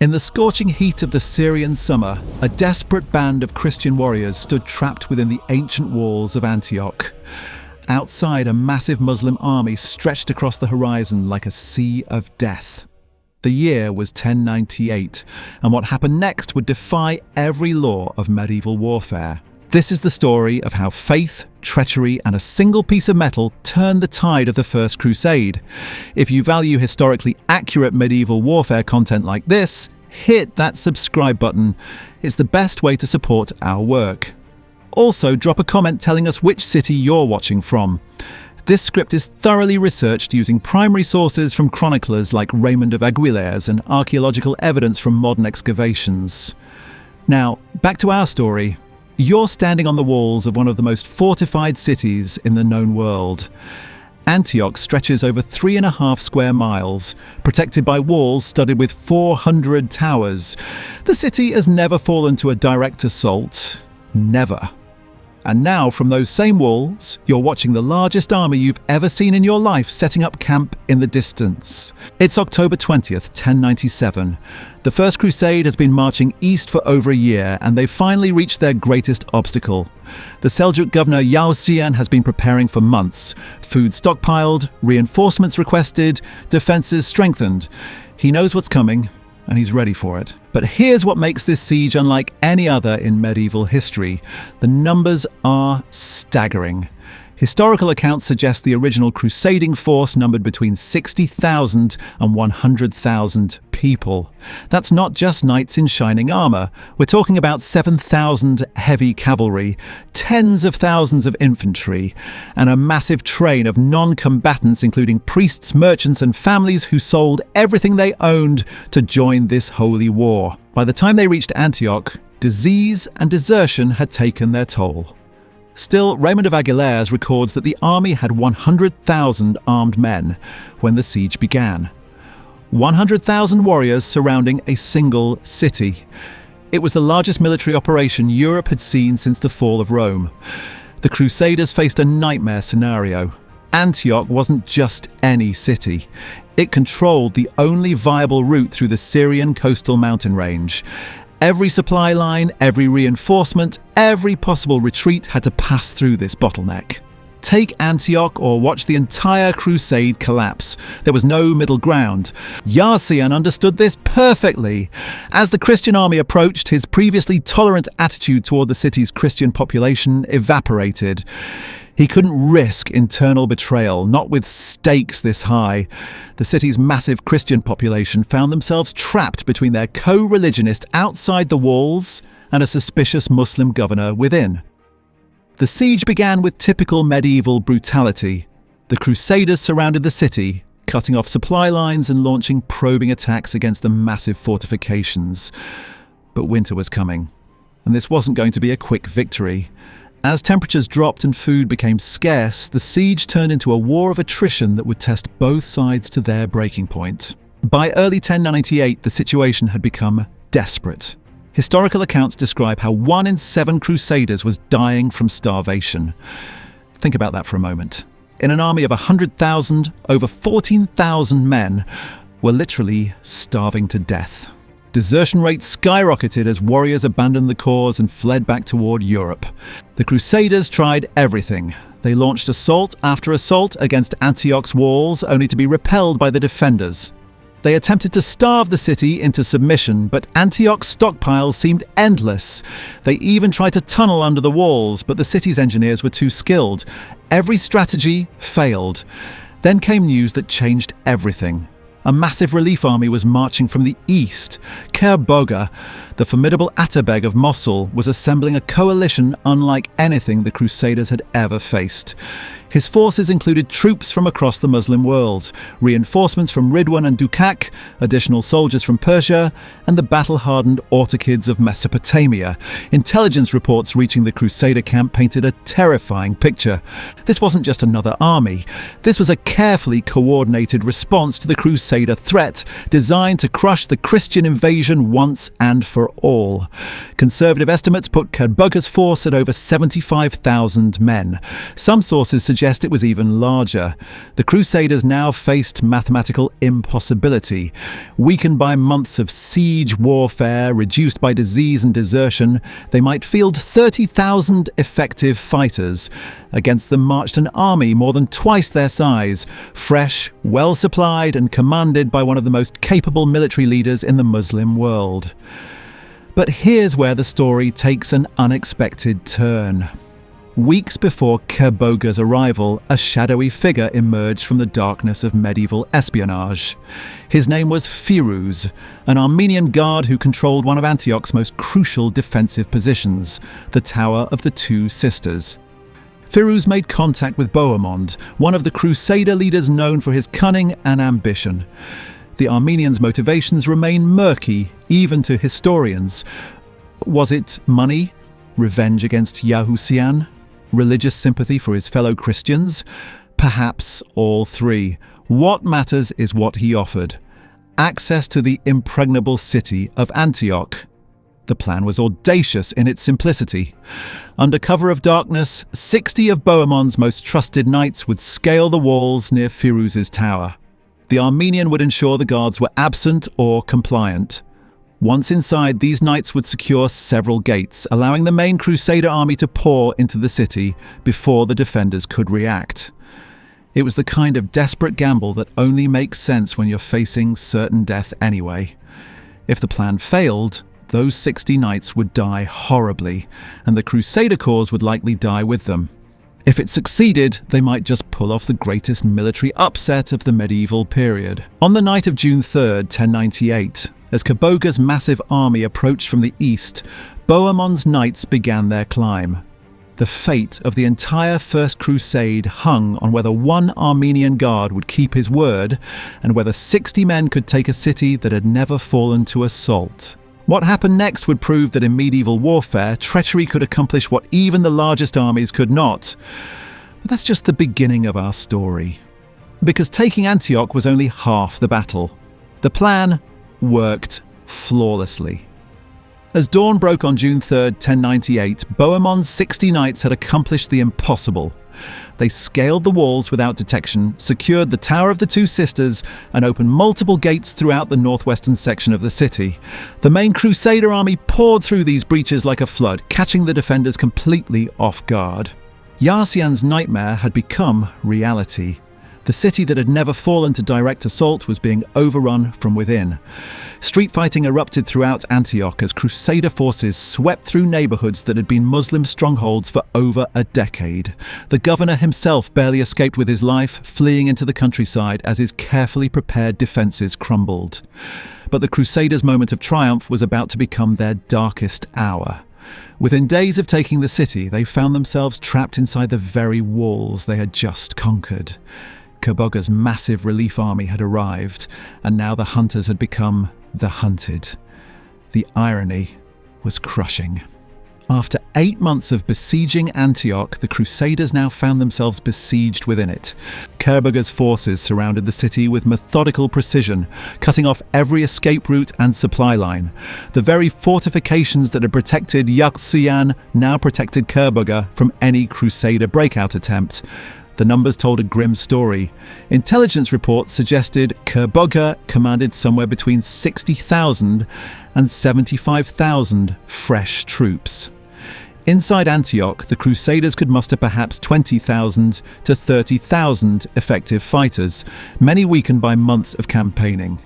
In the scorching heat of the Syrian summer, a desperate band of Christian warriors stood trapped within the ancient walls of Antioch. Outside, a massive Muslim army stretched across the horizon like a sea of death. The year was 1098, and what happened next would defy every law of medieval warfare. This is the story of how faith, treachery, and a single piece of metal turned the tide of the First Crusade. If you value historically accurate medieval warfare content like this, hit that subscribe button. It's the best way to support our work. Also, drop a comment telling us which city you're watching from. This script is thoroughly researched using primary sources from chroniclers like Raymond of Aguilers and archaeological evidence from modern excavations. Now, back to our story. You're standing on the walls of one of the most fortified cities in the known world. Antioch stretches over 3.5 square miles, protected by walls studded with 400 towers. The city has never fallen to a direct assault. Never. And now, from those same walls, you're watching the largest army you've ever seen in your life setting up camp in the distance. It's October 20th, 1097. The First Crusade has been marching east for over a year, and they've finally reached their greatest obstacle. The Seljuk governor Yahuzian has been preparing for months. Food stockpiled, reinforcements requested, defences strengthened. He knows what's coming, and he's ready for it. But here's what makes this siege unlike any other in medieval history. The numbers are staggering. Historical accounts suggest the original crusading force numbered between 60,000 and 100,000 people. That's not just knights in shining armour. We're talking about 7,000 heavy cavalry, tens of thousands of infantry, and a massive train of non-combatants, including priests, merchants, and families who sold everything they owned to join this holy war. By the time they reached Antioch, disease and desertion had taken their toll. Still, Raymond of Aguilers records that the army had 100,000 armed men when the siege began. 100,000 warriors surrounding a single city. It was the largest military operation Europe had seen since the fall of Rome. The Crusaders faced a nightmare scenario. Antioch wasn't just any city. It controlled the only viable route through the Syrian coastal mountain range. Every supply line, every reinforcement, every possible retreat had to pass through this bottleneck. Take Antioch or watch the entire crusade collapse. There was no middle ground. Yahuzian understood this perfectly. As the Christian army approached, his previously tolerant attitude toward the city's Christian population evaporated. He couldn't risk internal betrayal, not with stakes this high. The city's massive Christian population found themselves trapped between their co-religionist outside the walls and a suspicious Muslim governor within. The siege began with typical medieval brutality. The Crusaders surrounded the city, cutting off supply lines and launching probing attacks against the massive fortifications. But winter was coming, and this wasn't going to be a quick victory. As temperatures dropped and food became scarce, the siege turned into a war of attrition that would test both sides to their breaking point. By early 1098, the situation had become desperate. Historical accounts describe how 1 in 7 Crusaders was dying from starvation. Think about that for a moment. In an army of 100,000, over 14,000 men were literally starving to death. Desertion rates skyrocketed as warriors abandoned the cause and fled back toward Europe. The Crusaders tried everything. They launched assault after assault against Antioch's walls, only to be repelled by the defenders. They attempted to starve the city into submission, but Antioch's stockpiles seemed endless. They even tried to tunnel under the walls, but the city's engineers were too skilled. Every strategy failed. Then came news that changed everything. A massive relief army was marching from the east. Kerboga, the formidable Atabeg of Mosul, was assembling a coalition unlike anything the Crusaders had ever faced. His forces included troops from across the Muslim world, reinforcements from Ridwan and Dukak, additional soldiers from Persia, and the battle-hardened Ortokids of Mesopotamia. Intelligence reports reaching the Crusader camp painted a terrifying picture. This wasn't just another army. This was a carefully coordinated response to the Crusader threat, designed to crush the Christian invasion once and for all. Conservative estimates put Kerboga's force at over 75,000 men. Some sources suggest suggest it was even larger. The Crusaders now faced mathematical impossibility. Weakened by months of siege warfare, reduced by disease and desertion, they might field 30,000 effective fighters. Against them marched an army more than twice their size, fresh, well-supplied, and commanded by one of the most capable military leaders in the Muslim world. But here's where the story takes an unexpected turn. Weeks before Kerbogha's arrival, a shadowy figure emerged from the darkness of medieval espionage. His name was Firuz, an Armenian guard who controlled one of Antioch's most crucial defensive positions, the Tower of the Two Sisters. Firuz made contact with Bohemond, one of the Crusader leaders known for his cunning and ambition. The Armenians' motivations remain murky, even to historians. Was it money? Revenge against Yahusian? Religious sympathy for his fellow Christians? Perhaps all three. What matters is what he offered: access to the impregnable city of Antioch. The plan was audacious in its simplicity. Under cover of darkness, 60 of Bohemond's most trusted knights would scale the walls near Firuz's tower. The Armenian would ensure the guards were absent or compliant. Once inside, these knights would secure several gates, allowing the main Crusader army to pour into the city before the defenders could react. It was the kind of desperate gamble that only makes sense when you're facing certain death anyway. If the plan failed, those 60 knights would die horribly, and the Crusader cause would likely die with them. If it succeeded, they might just pull off the greatest military upset of the medieval period. On the night of June 3rd, 1098, as Kerbogha's massive army approached from the east, Bohemond's knights began their climb. The fate of the entire First Crusade hung on whether one Armenian guard would keep his word, and whether 60 men could take a city that had never fallen to assault. What happened next would prove that in medieval warfare, treachery could accomplish what even the largest armies could not. But that's just the beginning of our story. Because taking Antioch was only half the battle. The plan worked flawlessly. As dawn broke on June 3rd, 1098, Bohemond's 60 knights had accomplished the impossible. They scaled the walls without detection, secured the Tower of the Two Sisters, and opened multiple gates throughout the northwestern section of the city. The main Crusader army poured through these breaches like a flood, catching the defenders completely off guard. Yahusian's nightmare had become reality. The city that had never fallen to direct assault was being overrun from within. Street fighting erupted throughout Antioch as Crusader forces swept through neighborhoods that had been Muslim strongholds for over a decade. The governor himself barely escaped with his life, fleeing into the countryside as his carefully prepared defenses crumbled. But the Crusaders' moment of triumph was about to become their darkest hour. Within days of taking the city, they found themselves trapped inside the very walls they had just conquered. Kerbogha's massive relief army had arrived, and now the hunters had become the hunted. The irony was crushing. After 8 months of besieging Antioch, the Crusaders now found themselves besieged within it. Kerbogha's forces surrounded the city with methodical precision, cutting off every escape route and supply line. The very fortifications that had protected Yahusian now protected Kerbogha from any Crusader breakout attempt. The numbers told a grim story. Intelligence reports suggested Kerbogha commanded somewhere between 60,000 and 75,000 fresh troops. Inside Antioch, the Crusaders could muster perhaps 20,000 to 30,000 effective fighters, many weakened by months of campaigning.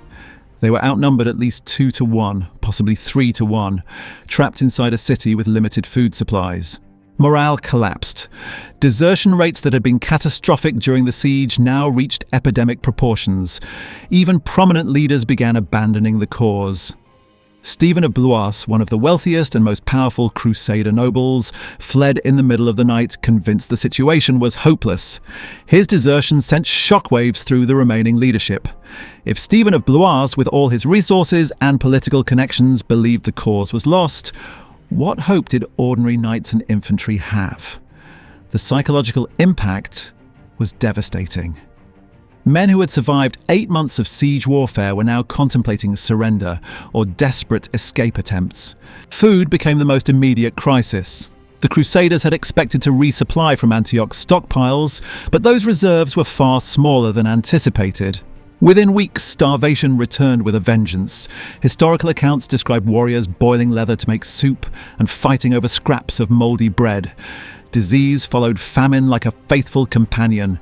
They were outnumbered at least 2 to 1, possibly 3 to 1, trapped inside a city with limited food supplies. Morale collapsed. Desertion rates that had been catastrophic during the siege now reached epidemic proportions. Even prominent leaders began abandoning the cause. Stephen of Blois, one of the wealthiest and most powerful Crusader nobles, fled in the middle of the night, convinced the situation was hopeless. His desertion sent shockwaves through the remaining leadership. If Stephen of Blois, with all his resources and political connections, believed the cause was lost, what hope did ordinary knights and infantry have? The psychological impact was devastating. Men who had survived 8 months of siege warfare were now contemplating surrender or desperate escape attempts. Food became the most immediate crisis. The Crusaders had expected to resupply from Antioch's stockpiles, but those reserves were far smaller than anticipated. Within weeks, starvation returned with a vengeance. Historical accounts describe warriors boiling leather to make soup and fighting over scraps of mouldy bread. Disease followed famine like a faithful companion.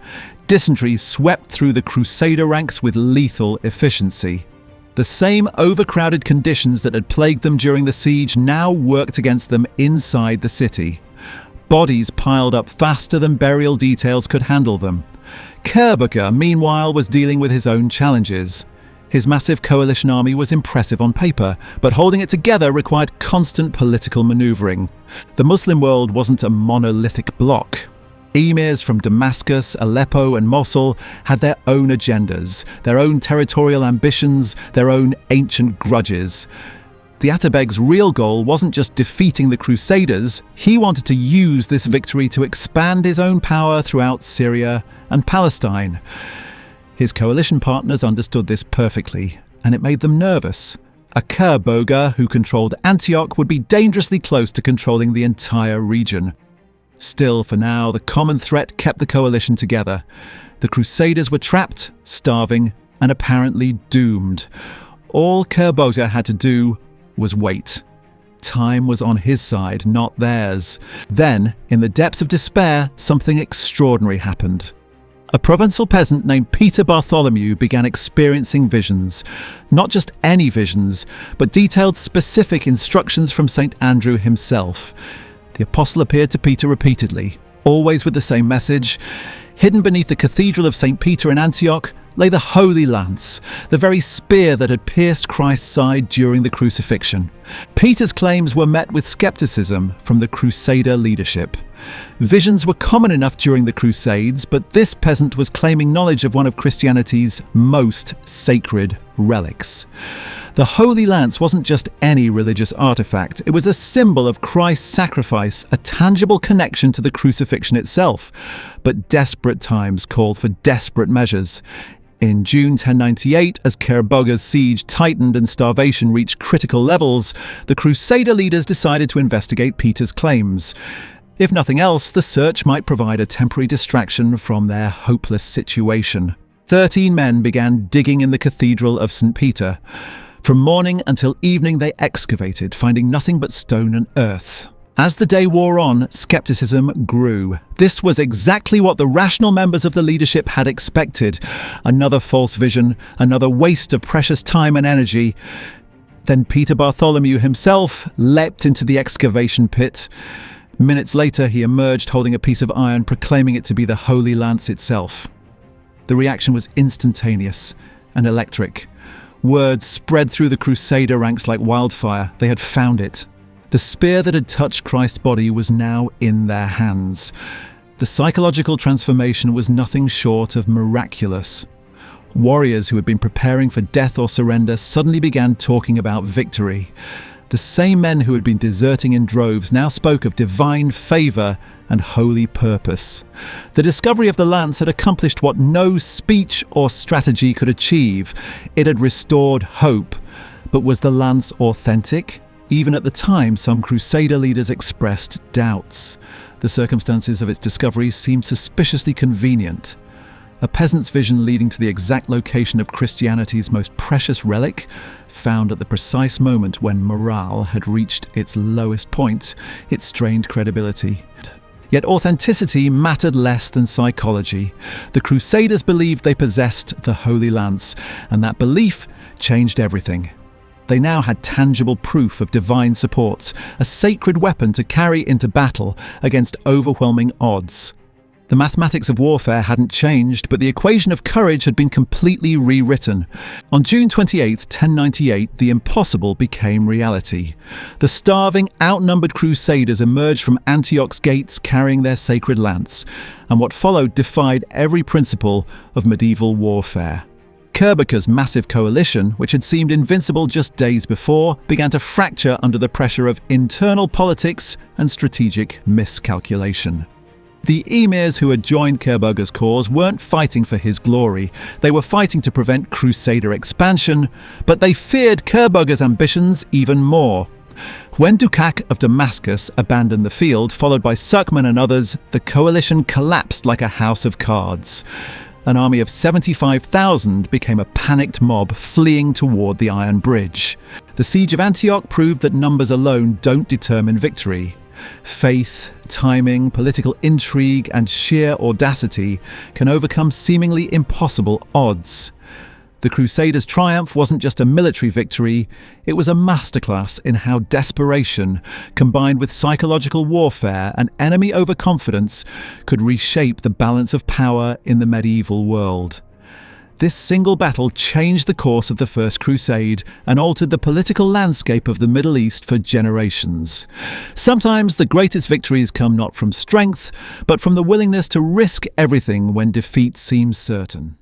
Dysentery swept through the Crusader ranks with lethal efficiency. The same overcrowded conditions that had plagued them during the siege now worked against them inside the city. Bodies piled up faster than burial details could handle them. Kerboga, meanwhile, was dealing with his own challenges. His massive coalition army was impressive on paper, but holding it together required constant political maneuvering. The Muslim world wasn't a monolithic bloc. Emirs from Damascus, Aleppo and Mosul had their own agendas, their own territorial ambitions, their own ancient grudges. The Atabeg's real goal wasn't just defeating the Crusaders, he wanted to use this victory to expand his own power throughout Syria and Palestine. His coalition partners understood this perfectly, and it made them nervous. A Kerboga who controlled Antioch would be dangerously close to controlling the entire region. Still, for now, the common threat kept the coalition together. The Crusaders were trapped, starving, and apparently doomed. All Kerboga had to do was wait. Time was on his side, not theirs. Then, in the depths of despair, something extraordinary happened. A Provençal peasant named Peter Bartholomew began experiencing visions. Not just any visions, but detailed specific instructions from St. Andrew himself. The apostle appeared to Peter repeatedly, always with the same message. Hidden beneath the Cathedral of St. Peter in Antioch lay the Holy Lance, the very spear that had pierced Christ's side during the crucifixion. Peter's claims were met with skepticism from the Crusader leadership. Visions were common enough during the Crusades, but this peasant was claiming knowledge of one of Christianity's most sacred relics. The Holy Lance wasn't just any religious artifact, it was a symbol of Christ's sacrifice, a tangible connection to the crucifixion itself. But desperate times called for desperate measures. In June 1098, as Kerboga's siege tightened and starvation reached critical levels, the Crusader leaders decided to investigate Peter's claims. If nothing else, the search might provide a temporary distraction from their hopeless situation. 13 men began digging in the Cathedral of St. Peter. From morning until evening they excavated, finding nothing but stone and earth. As the day wore on, skepticism grew. This was exactly what the rational members of the leadership had expected. Another false vision, another waste of precious time and energy. Then Peter Bartholomew himself leapt into the excavation pit. Minutes later, he emerged holding a piece of iron, proclaiming it to be the Holy Lance itself. The reaction was instantaneous and electric. Word spread through the Crusader ranks like wildfire. They had found it. The spear that had touched Christ's body was now in their hands. The psychological transformation was nothing short of miraculous. Warriors who had been preparing for death or surrender suddenly began talking about victory. The same men who had been deserting in droves now spoke of divine favour and holy purpose. The discovery of the lance had accomplished what no speech or strategy could achieve. It had restored hope. But was the lance authentic? Even at the time, some Crusader leaders expressed doubts. The circumstances of its discovery seemed suspiciously convenient. A peasant's vision leading to the exact location of Christianity's most precious relic, found at the precise moment when morale had reached its lowest point, it strained credibility. Yet authenticity mattered less than psychology. The Crusaders believed they possessed the Holy Lance, and that belief changed everything. They now had tangible proof of divine support, a sacred weapon to carry into battle against overwhelming odds. The mathematics of warfare hadn't changed, but the equation of courage had been completely rewritten. On June 28, 1098, the impossible became reality. The starving, outnumbered Crusaders emerged from Antioch's gates carrying their sacred lance, and what followed defied every principle of medieval warfare. Kerboga's massive coalition, which had seemed invincible just days before, began to fracture under the pressure of internal politics and strategic miscalculation. The emirs who had joined Kerboga's cause weren't fighting for his glory. They were fighting to prevent Crusader expansion, but they feared Kerboga's ambitions even more. When Dukak of Damascus abandoned the field, followed by Suckman and others, the coalition collapsed like a house of cards. An army of 75,000 became a panicked mob fleeing toward the Iron Bridge. The Siege of Antioch proved that numbers alone don't determine victory. Faith, timing, political intrigue, and sheer audacity can overcome seemingly impossible odds. The Crusaders' triumph wasn't just a military victory, it was a masterclass in how desperation, combined with psychological warfare and enemy overconfidence, could reshape the balance of power in the medieval world. This single battle changed the course of the First Crusade and altered the political landscape of the Middle East for generations. Sometimes the greatest victories come not from strength, but from the willingness to risk everything when defeat seems certain.